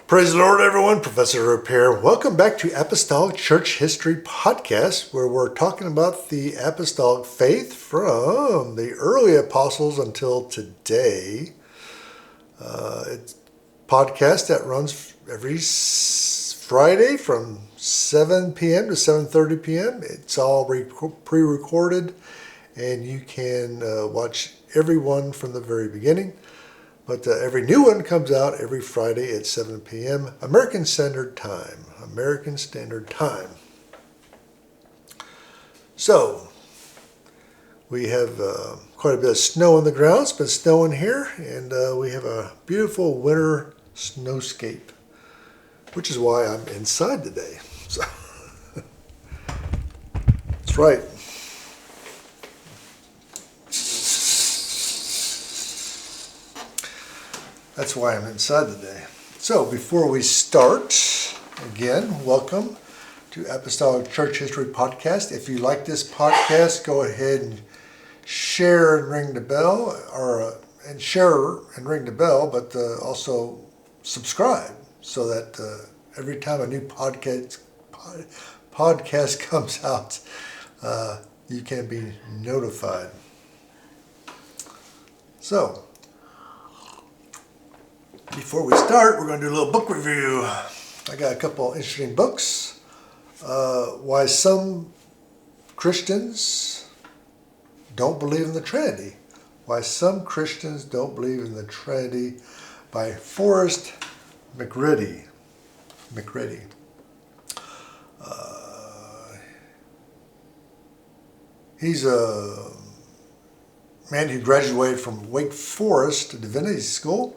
Praise the Lord, everyone. Professor Roop here. Welcome back to Apostolic Church History Podcast, where we're talking about the apostolic faith from the early apostles until today. It's a podcast that runs every Friday from 7 p.m. to 7:30 p.m. It's all pre-recorded, and you can watch every one from the very beginning. But every new one comes out every Friday at 7 p.m. American Standard Time. American Standard Time. So, we have quite a bit of snow on the ground. It's been snowing here, and we have a beautiful winter snowscape, which is why I'm inside today. So, that's right. That's why I'm inside today. So before we start, again, welcome to Apostolic Church History Podcast. If you like this podcast, go ahead and share and ring the bell, but also subscribe so that every time a new podcast comes out, you can be notified. So, before we start, we're going to do a little book review. I got a couple interesting books. Why Some Christians Don't Believe in the Trinity. Why Some Christians Don't Believe in the Trinity by Forrest McRitty. He's a man who graduated from Wake Forest Divinity School.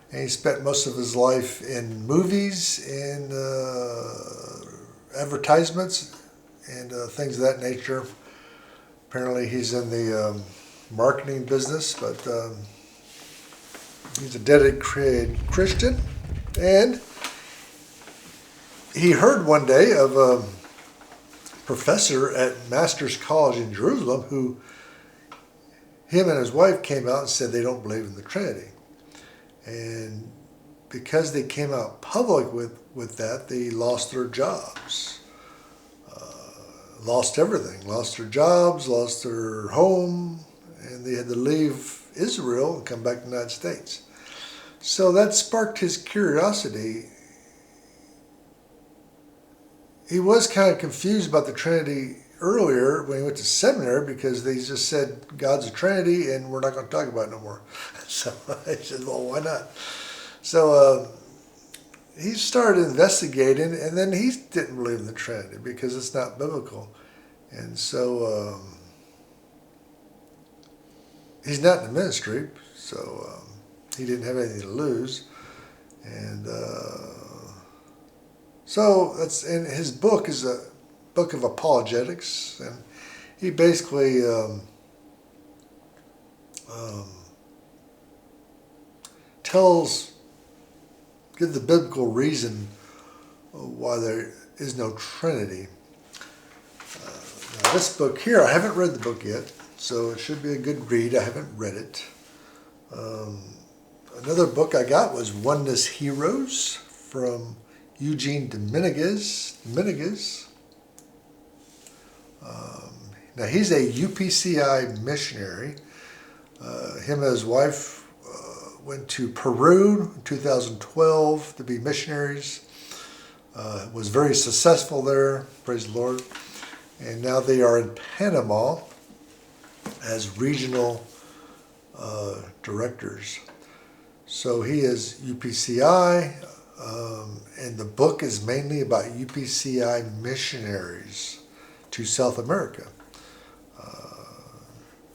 And he spent most of his life in movies and advertisements and things of that nature. Apparently he's in the marketing business, but he's a dedicated Christian. And he heard one day of a professor at Master's College in Jerusalem who, him and his wife came out and said they don't believe in the Trinity. And because they came out public with that, they lost their jobs, lost everything, lost their jobs, lost their home, and they had to leave Israel and come back to the United States. So that sparked his curiosity. He was kind of confused about the Trinity earlier when he went to seminary because they just said God's a Trinity and we're not going to talk about it no more. So I said, well, why not? So he started investigating, and then he didn't believe in the Trinity because it's not biblical. And so he's not in the ministry, so he didn't have anything to lose. And so that's, and his book is a book of apologetics, and he basically gives the biblical reason why there is no Trinity. Now this book here, I haven't read the book yet, so it should be a good read. I haven't read it. Another book I got was Oneness Heroes from Eugene Dominguez. Now he's a UPCI missionary. Him and his wife went to Peru in 2012 to be missionaries. Was very successful there, praise the Lord. And now they are in Panama as regional directors. So he is UPCI, and the book is mainly about UPCI missionaries to South America.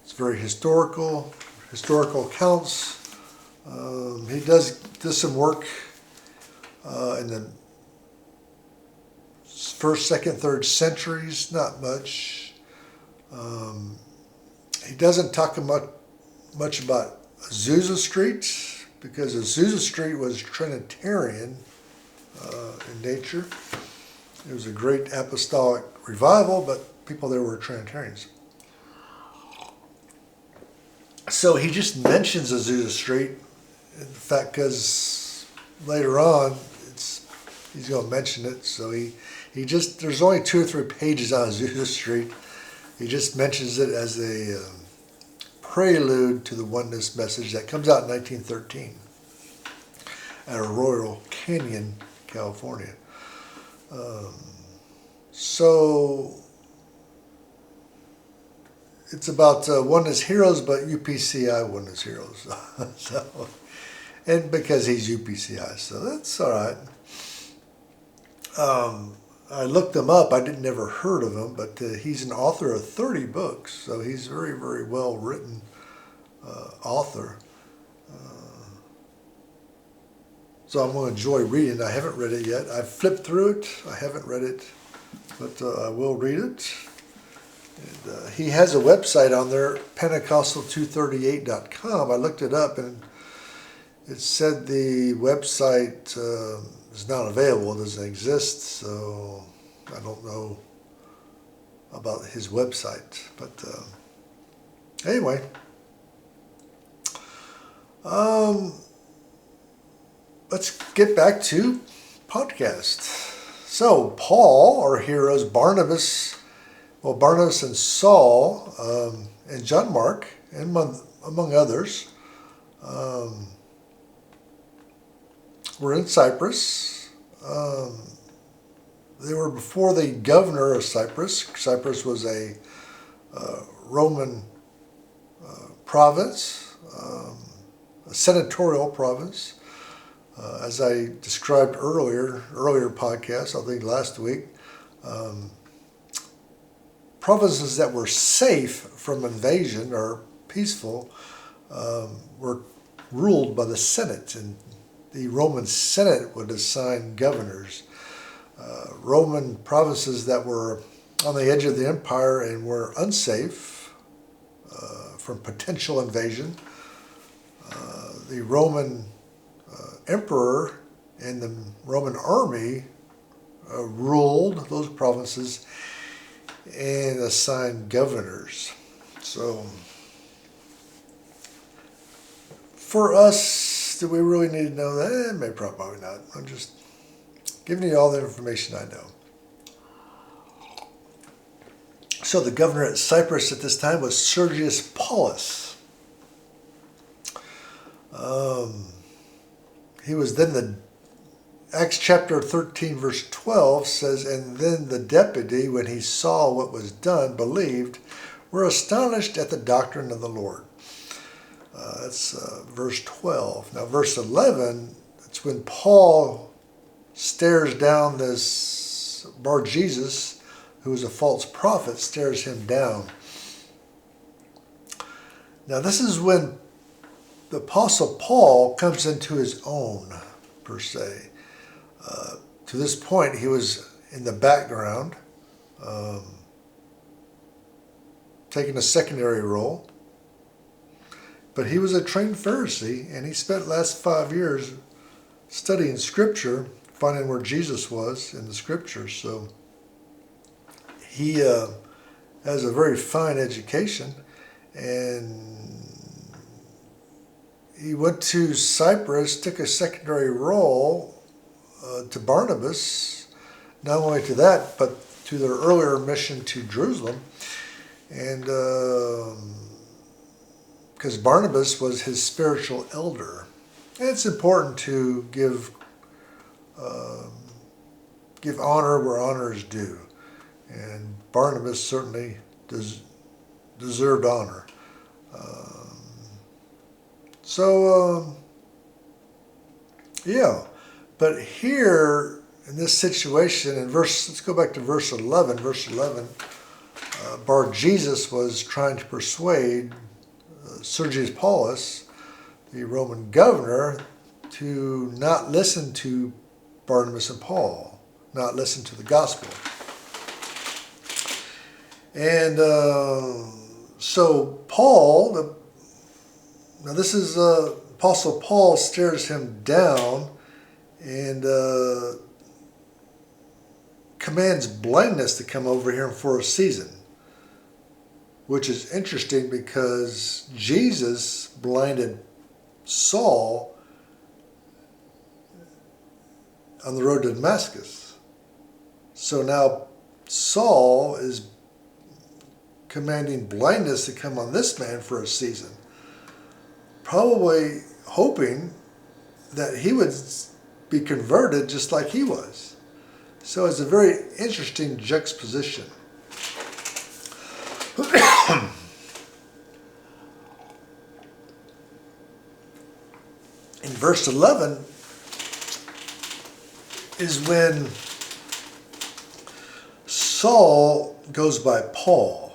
It's very historical accounts. He does some work in the first, second, third centuries, not much. He doesn't talk much about Azusa Street because Azusa Street was Trinitarian in nature. It was a great apostolic revival, but people there were Trinitarians. So he just mentions Azusa Street, in fact, because later on he's going to mention it. So he just, there's only 2 or 3 pages on Azusa Street. He just mentions it as a prelude to the oneness message that comes out in 1913 at Arroyo Canyon, California. So it's about oneness heroes, but UPCI oneness heroes. So, and because he's UPCI, so that's all right. I looked him up. I didn't never heard of him, but he's an author of 30 books, so he's very, very well written author. So I'm going to enjoy reading it. I haven't read it yet. I've flipped through it. I haven't read it, but I will read it. And, he has a website on there, Pentecostal238.com. I looked it up, and it said the website is not available. It doesn't exist, so I don't know about his website. But anyway, let's get back to podcast. So Paul, our heroes, Barnabas and Saul, and John Mark, and among others, were in Cyprus. They were before the governor of Cyprus. Cyprus was a Roman province, a senatorial province. As I described earlier podcast, I think last week, provinces that were safe from invasion or peaceful were ruled by the Senate, and the Roman Senate would assign governors. Roman provinces that were on the edge of the empire and were unsafe from potential invasion, the Roman emperor and the Roman army ruled those provinces and assigned governors. So for us, do we really need to know that? Maybe probably not. I'm just giving you all the information I know. So the governor at Cyprus at this time was Sergius Paulus. He was then the, Acts chapter 13 verse 12 says, and then the deputy, when he saw what was done, believed, were astonished at the doctrine of the Lord. That's verse 12. Now verse 11, it's when Paul stares down this Bar-Jesus, who is a false prophet, stares him down. Now this is when the Apostle Paul comes into his own, per se. To this point, he was in the background, taking a secondary role. But he was a trained Pharisee, and he spent the last 5 years studying Scripture, finding where Jesus was in the Scriptures. So he has a very fine education, and he went to Cyprus, took a secondary role to Barnabas, not only to that, but to their earlier mission to Jerusalem. And because Barnabas was his spiritual elder. And it's important to give honor where honor is due. And Barnabas certainly deserved honor. Yeah. But here, in this situation, let's go back to verse 11. Verse 11, Bar-Jesus was trying to persuade Sergius Paulus, the Roman governor, to not listen to Barnabas and Paul, not listen to the gospel. And so Paul, now this is Apostle Paul stares him down and commands blindness to come over here for a season, which is interesting because Jesus blinded Saul on the road to Damascus. So now Saul is commanding blindness to come on this man for a season, probably hoping that he would be converted just like he was. So it's a very interesting juxtaposition. In verse 11 is when Saul goes by Paul.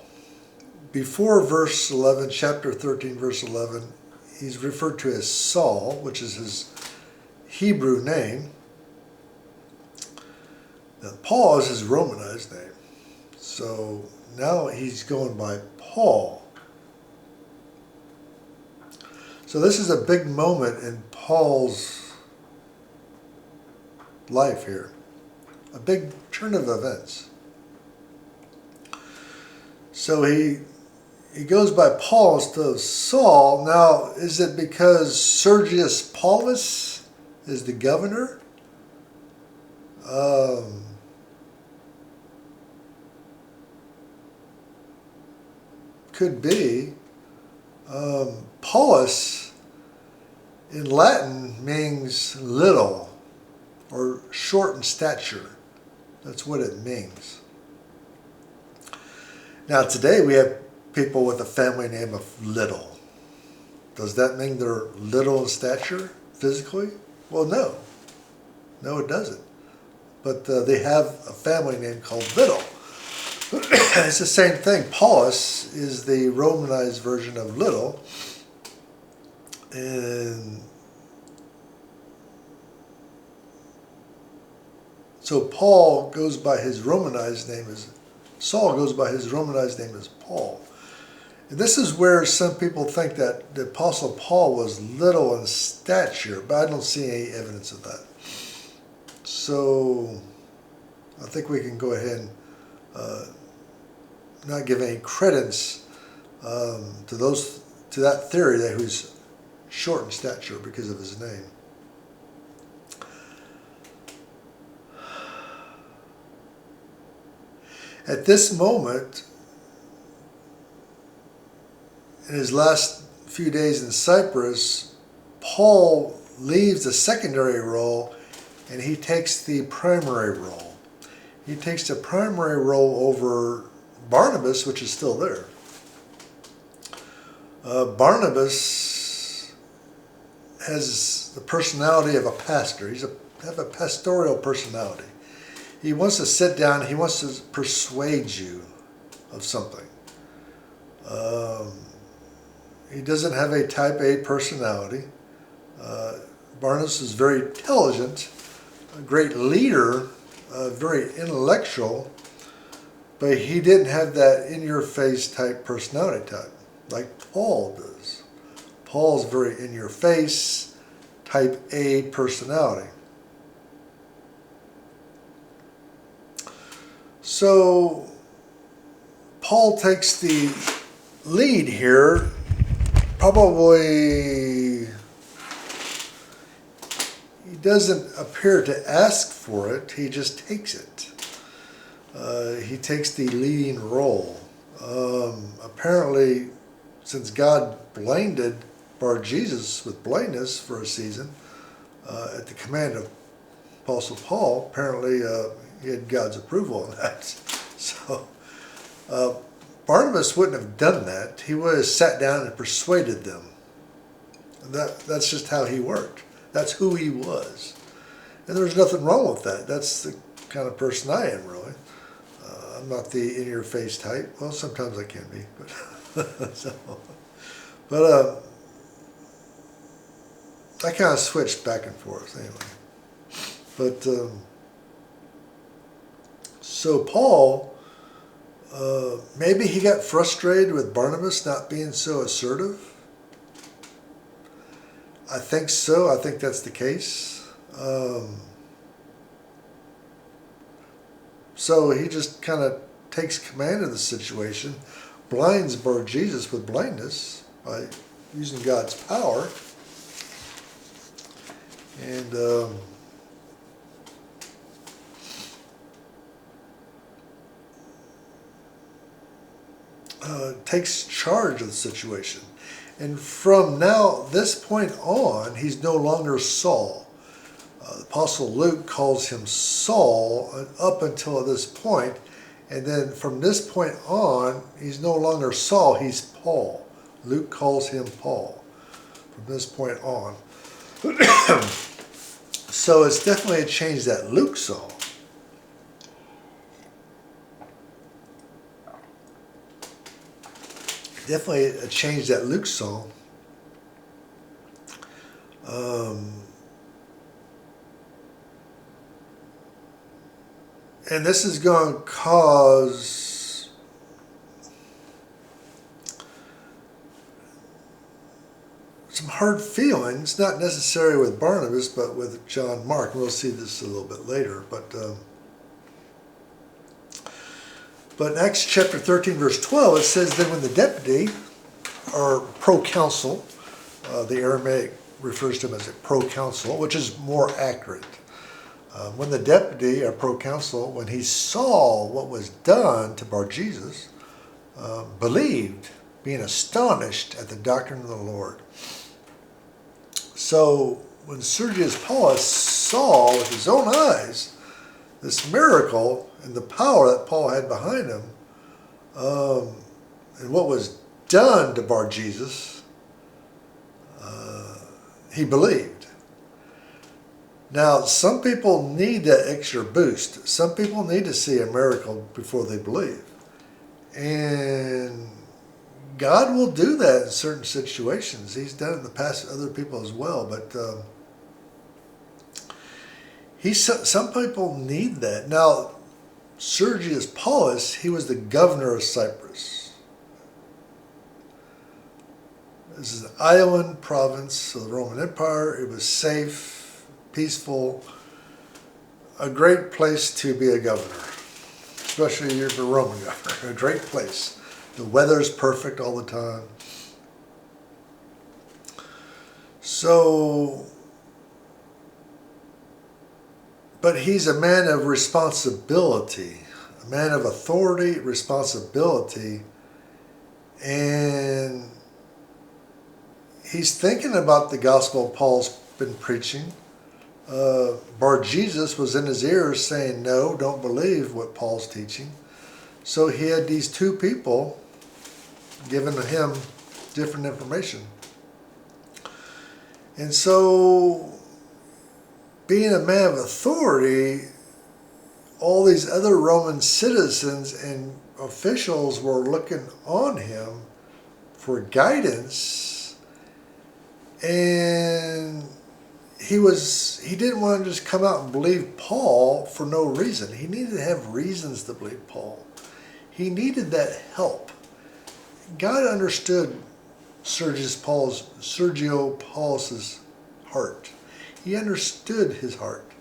Before verse 11, chapter 13, verse 11, he's referred to as Saul, which is his Hebrew name. Now, Paul is his Romanized name. So now he's going by Paul. So this is a big moment in Paul's life here. A big turn of events. So he goes by Paul instead of Saul. Now, is it because Sergius Paulus is the governor? Could be. Paulus in Latin means little or short in stature. That's what it means. Now today we have people with a family name of Little. Does that mean they're little in stature physically? Well, no. No, it doesn't. But they have a family name called Little. It's the same thing. Paulus is the Romanized version of Little. And so Paul goes by his Romanized name as Saul goes by his Romanized name as Paul. And this is where some people think that the Apostle Paul was little in stature, but I don't see any evidence of that. So I think we can go ahead and not give any credence to that theory that he was short in stature because of his name. At this moment, in his last few days in Cyprus, Paul leaves the secondary role and he takes the primary role. He takes the primary role over Barnabas, which is still there. Barnabas has the personality of a pastor. He's have a pastoral personality. He wants to sit down. He wants to persuade you of something. He doesn't have a type A personality. Barnabas is very intelligent, a great leader, very intellectual, but he didn't have that in-your-face type personality type like Paul does. Paul's very in-your-face type A personality. So Paul takes the lead here. Probably he doesn't appear to ask for it. He just takes it. He takes the leading role. Apparently, since God blinded Bar-Jesus with blindness for a season, at the command of Apostle Paul, apparently he had God's approval on that. So Barnabas wouldn't have done that. He would have sat down and persuaded them. That's just how he worked. That's who he was. And there's nothing wrong with that. That's the kind of person I am, really. I'm not the in-your-face type. Well, sometimes I can be. But I kind of switched back and forth anyway. But so Paul, maybe he got frustrated with Barnabas not being so assertive. I think so. I think that's the case. So he just kind of takes command of the situation, blinds Bar-Jesus with blindness by using God's power. And takes charge of the situation. And from this point on, he's no longer Saul. The Apostle Luke calls him Saul up until this point, and then from this point on, he's no longer Saul, he's Paul. Luke calls him Paul from this point on. So it's definitely a change that Luke saw. Definitely a change that Luke saw. And this is going to cause some hard feelings, not necessarily with Barnabas, but with John Mark. We'll see this a little bit later. But in Acts chapter 13, verse 12, it says, then when the deputy, or proconsul, the Aramaic refers to him as a proconsul, which is more accurate. When the deputy, or proconsul, when he saw what was done to Bar-Jesus, believed, being astonished at the doctrine of the Lord. So when Sergius Paulus saw with his own eyes this miracle and the power that Paul had behind him, and what was done to Bar-Jesus, he believed. Now, some people need that extra boost. Some people need to see a miracle before they believe. And God will do that in certain situations. He's done it in the past to other people as well. But some people need that. Now, Sergius Paulus, he was the governor of Cyprus. This is an island province of the Roman Empire. It was safe, peaceful, a great place to be a governor, especially if you're a Roman governor. A great place. The weather's perfect all the time. So, but he's a man of responsibility, a man of authority, responsibility, and he's thinking about the gospel Paul's been preaching. Bar-Jesus was in his ears saying, no, don't believe what Paul's teaching. So he had these two people giving him different information. And so, being a man of authority, all these other Roman citizens and officials were looking on him for guidance, and he didn't want to just come out and believe Paul for no reason. He needed to have reasons to believe Paul. He needed that help. God understood Sergio Paulus's heart. He understood his heart.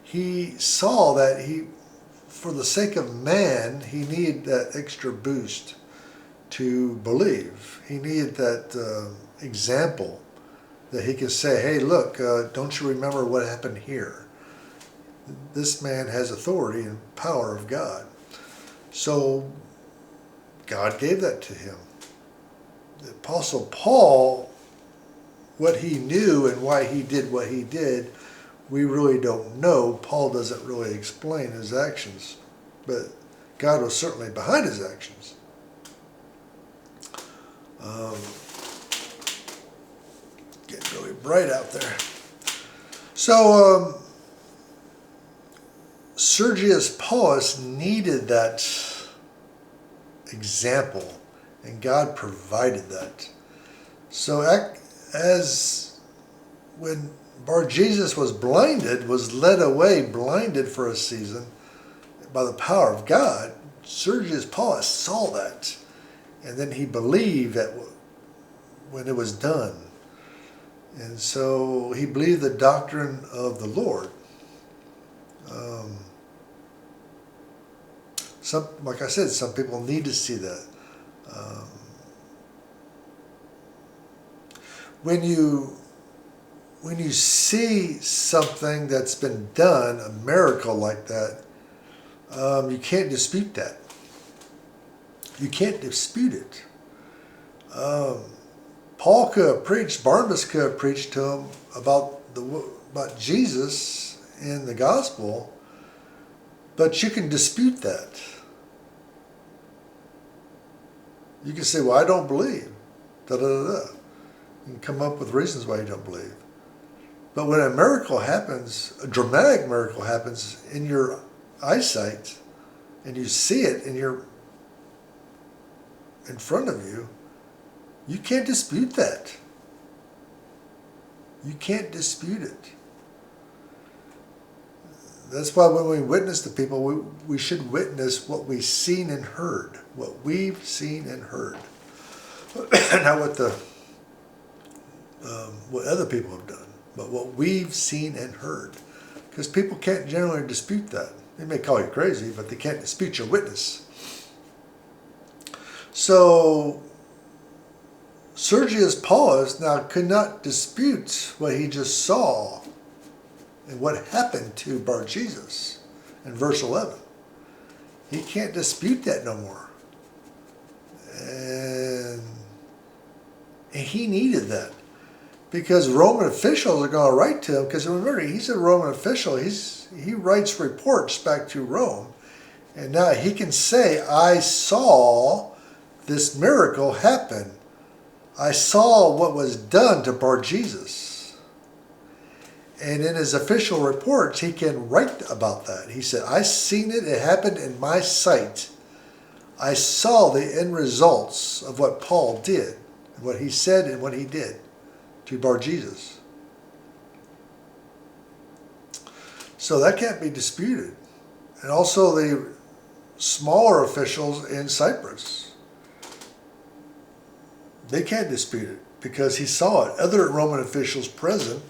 He saw that for the sake of man, he needed that extra boost to believe. He needed that example that he could say, hey, look, don't you remember what happened here? This man has authority and power of God. So God gave that to him. The Apostle Paul, what he knew and why he did what he did, we really don't know. Paul doesn't really explain his actions, but God was certainly behind his actions. Getting really bright out there. So Sergius Paulus needed that example, and God provided that. So as when Bar-Jesus was led away blinded for a season by the power of God, Sergius Paulus saw that, and then he believed that when it was done. And so he believed the doctrine of the Lord. Like I said, some people need to see that. When you see something that's been done, a miracle like that, you can't dispute that. You can't dispute it. Paul could have preached, Barnabas could have preached to him about Jesus in the gospel, but you can dispute that. You can say, well, I don't believe. Da, da, da, da. You can come up with reasons why you don't believe. But when a miracle happens, a dramatic miracle happens in your eyesight, and you see it in front of you, you can't dispute that. You can't dispute it. That's why when we witness to people, we should witness what we've seen and heard. What we've seen and heard. Not what other people have done, but what we've seen and heard. Because people can't generally dispute that. They may call you crazy, but they can't dispute your witness. So, Sergius Paulus now could not dispute what he just saw and what happened to Bar Jesus in verse 11. He can't dispute that no more. And he needed that. Because Roman officials are going to write to him, because remember, he's a Roman official. He writes reports back to Rome. And now he can say, I saw this miracle happen. I saw what was done to Bar Jesus. And in his official reports, he can write about that. He said, I seen it. It happened in my sight. I saw the end results of what Paul did, and what he said and what he did to Bar Jesus. So that can't be disputed. And also the smaller officials in Cyprus, they can't dispute it because he saw it. Other Roman officials present,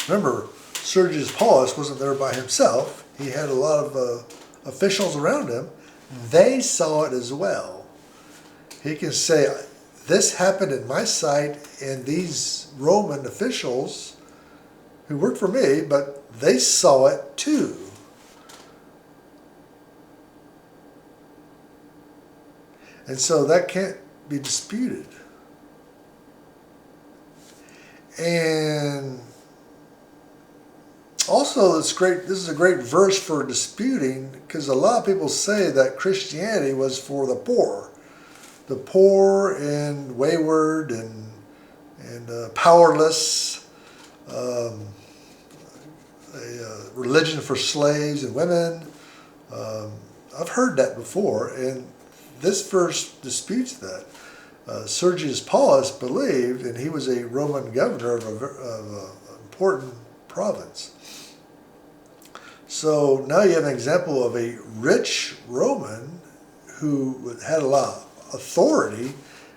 remember, Sergius Paulus wasn't there by himself. He had a lot of officials around him. They saw it as well. He can say, this happened in my sight, and these Roman officials who worked for me, but they saw it too. And so that can't be disputed. And also, this is a great verse for disputing, because a lot of people say that Christianity was for the poor. The poor and wayward and powerless, a religion for slaves and women. I've heard that before, and this verse disputes that. Sergius Paulus believed, and he was a Roman governor of an important province. So now you have an example of a rich Roman who had a lot of authority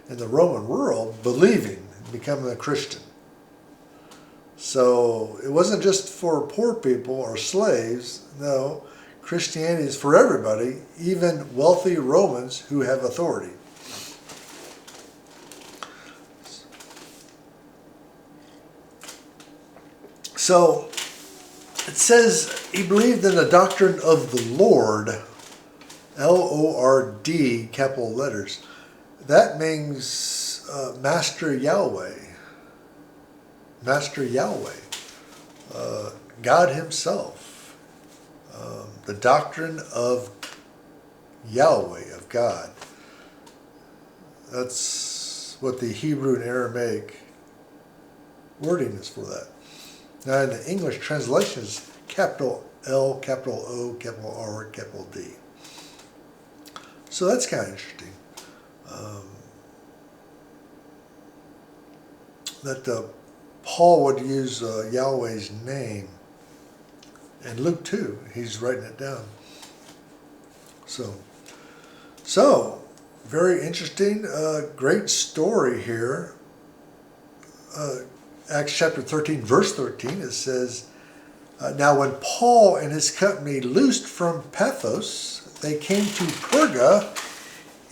in the Roman world, believing, becoming a Christian. So it wasn't just for poor people or slaves. No, Christianity is for everybody, even wealthy Romans who have authority. So it says he believed in the doctrine of the Lord, Lord, capital letters. That means Master Yahweh. Master Yahweh. God himself. The doctrine of Yahweh, of God. That's what the Hebrew and Aramaic wording is for that. Now in the English translation is capital L, capital O, capital R, capital D. So that's kind of interesting. That Paul would use Yahweh's name. In Luke 2, he's writing it down. So very interesting, great story here. Acts chapter 13, verse 13, it says, now when Paul and his company loosed from Paphos, they came to Perga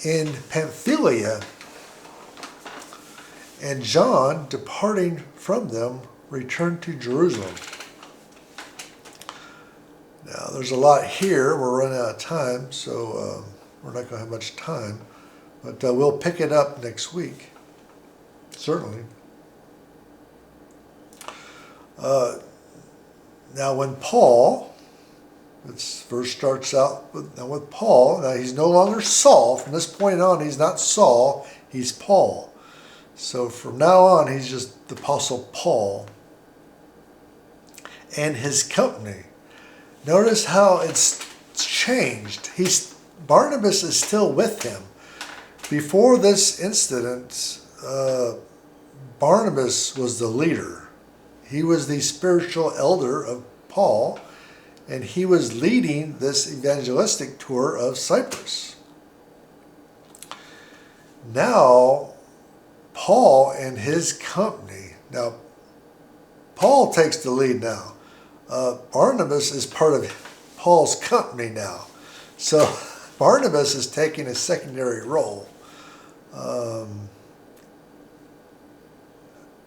in Pamphylia, and John, departing from them, returned to Jerusalem. Now, there's a lot here. We're running out of time, so we're not going to have much time. But we'll pick it up next week, certainly. Now when Paul, this verse starts out with Paul. Now he's no longer Saul. From this point on, he's not Saul, he's Paul. So from now on, he's just the Apostle Paul and his company. Notice how it's changed. Barnabas is still with him. Before this incident, Barnabas was the leader. He was the spiritual elder of Paul, and he was leading this evangelistic tour of Cyprus. Now, Paul and his company. Now, Paul takes the lead now. Barnabas is part of Paul's company now. So, Barnabas is taking a secondary role.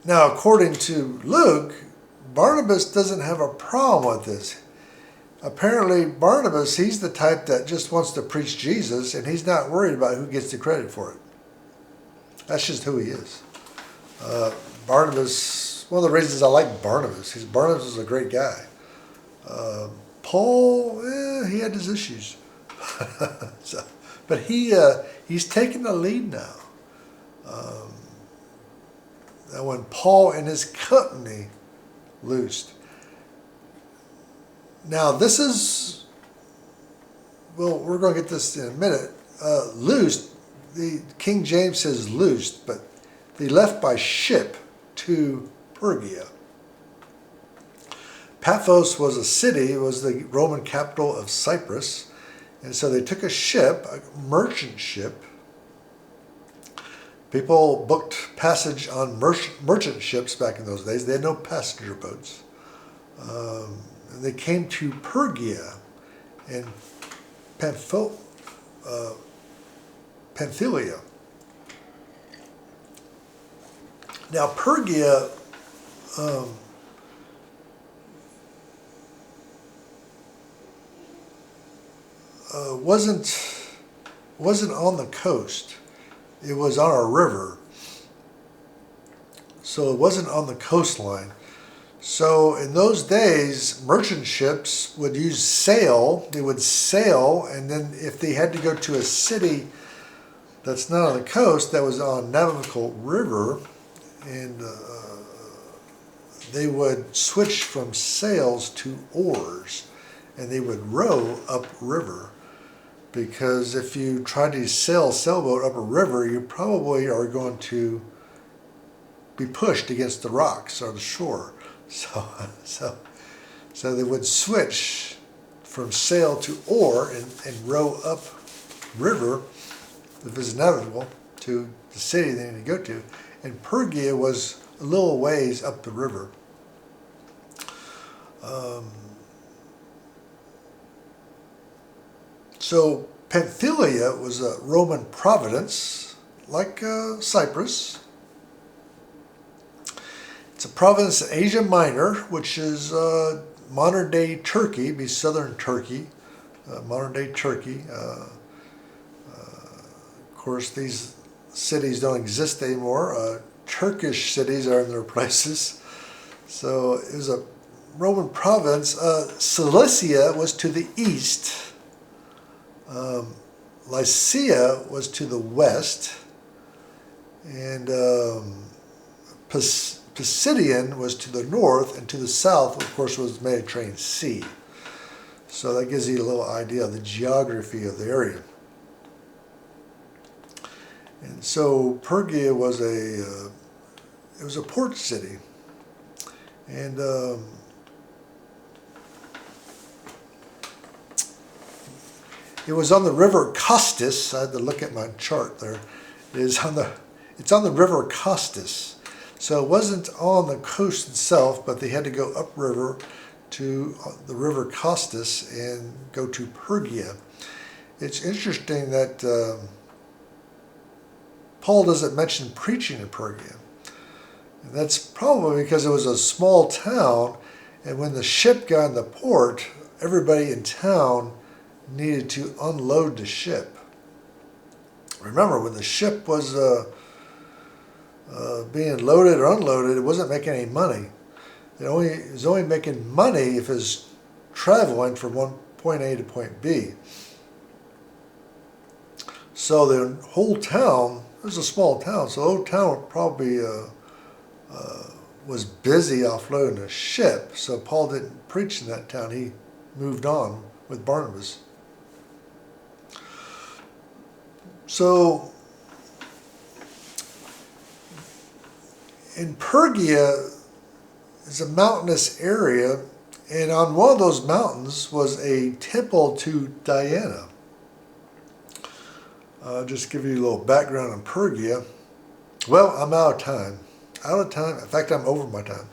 Now, according to Luke, Barnabas doesn't have a problem with this. Apparently, Barnabas, he's the type that just wants to preach Jesus, and he's not worried about who gets the credit for it. That's just who he is. Barnabas, one of the reasons I like Barnabas, Barnabas is a great guy. Paul, he had his issues. But he's taking the lead now. And when Paul and his company loosed. Now this is, well, we're going to get this in a minute. Loosed, the King James says loosed, but they left by ship to Pergia. Paphos was a city, it was the Roman capital of Cyprus. And so they took a ship, a merchant ship. People booked passage on merchant ships back in those days. They had no passenger boats. And they came to Pergia and Pamphylia. Now Pergia wasn't on the coast. It was on a river. So it wasn't on the coastline. So in those days, merchant ships would use sail. They would sail, and then if they had to go to a city that's not on the coast, that was on navigable river, and they would switch from sails to oars, and they would row upriver. Because if you try to sail a sailboat up a river, you probably are going to be pushed against the rocks or the shore. So they would switch from sail to oar and row up river, if it's navigable, to the city they need to go to. And Pergia was a little ways up the river. So Pamphylia was a Roman province, like Cyprus. It's a province in Asia Minor, which is modern-day Turkey, be southern Turkey, modern-day Turkey. Of course, these cities don't exist anymore. Turkish cities are in their places. So it was a Roman province. Cilicia was to the east. Lycia was to the west, and Pisidian was to the north, and to the south, of course, was the Mediterranean Sea. So that gives you a little idea of the geography of the area. And so Pergia was it was a port city, and it was on the river Costus. I had to look at my chart there. It's on the river Costus. So it wasn't on the coast itself, but they had to go upriver to the river Costus and go to Pergia. It's interesting that Paul doesn't mention preaching in Pergia. And that's probably because it was a small town, and when the ship got in the port, everybody in town needed to unload the ship. Remember, when the ship was being loaded or unloaded, it wasn't making any money. It was only making money if it's traveling from one point A to point B. So the whole town, it was a small town, so the whole town probably was busy offloading a ship. So Paul didn't preach in that town. He moved on with Barnabas. So in Pergia is a mountainous area, and on one of those mountains was a temple to Diana. Just give you a little background on Pergia. Well, I'm out of time. In fact, I'm over my time.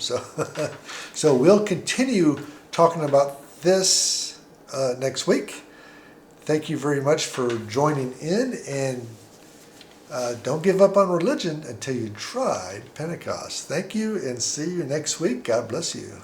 So we'll continue talking about this next week. Thank you very much for joining in, and don't give up on religion until you tried Pentecost. Thank you, and see you next week. God bless you.